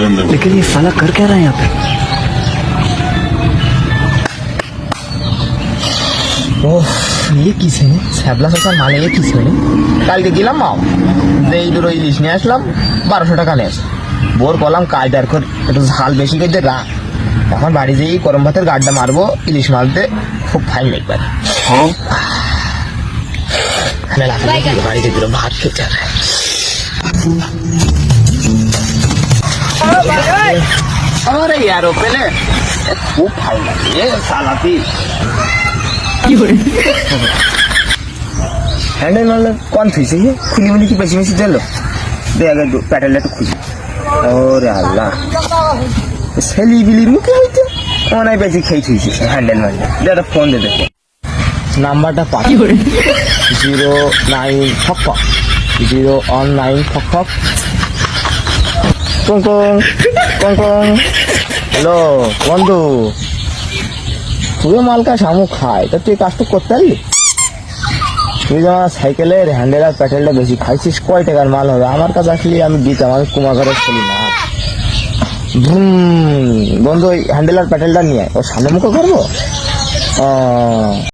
लेकिन ये साला कर क्या रहा है यहाँ पे? ওহ, ये কিসে শ্যাবলা শশার মালে এ কিসে কালকে গেলাম মাও এই দুটো ইলিশ নিয়ে আসলাম 1200 টাকা নিয়ে আসলাম বোর বললাম কায়দার করে একটু ঝাল বেশি করে দে রাখ এখন বাড়ি যেই গরম ভাতের গাড্ডা মারবো ইলিশ মাছ দিয়ে খুব ফাইন একবার বাড়িতে দুটো ভাত খেতে হবে अरे यार पहले खूब फाइन लगे ये सालाती हैंडल मतलब कौन थी सही है खुली खुली की पैसे में से चलो दे अगर पैटल तो खुली और अल्लाह सेली बिली मुके होते ओनाई पैसे खाई थी हैंडल में दे तो फोन दे दे নাম্বারটা পাঠি 09 ফক 019 ফক ফক কং কং কং কং হ্যালো বন্ধু তুই মালকা শামু খায় তা তুই কাজটা করতে পারলি তুই যেমন সাইকেলের হ্যান্ডেল আর প্যাটেলটা বেশি খাইছিস কয় টাকার মাল হবে আমার কাছে আসলে আমি দিতাম আমি কুমাঘরে চলি না বন্ধু ওই হ্যান্ডেল আর প্যাটেলটা নিয়ে ওর সামনে মুখে করবো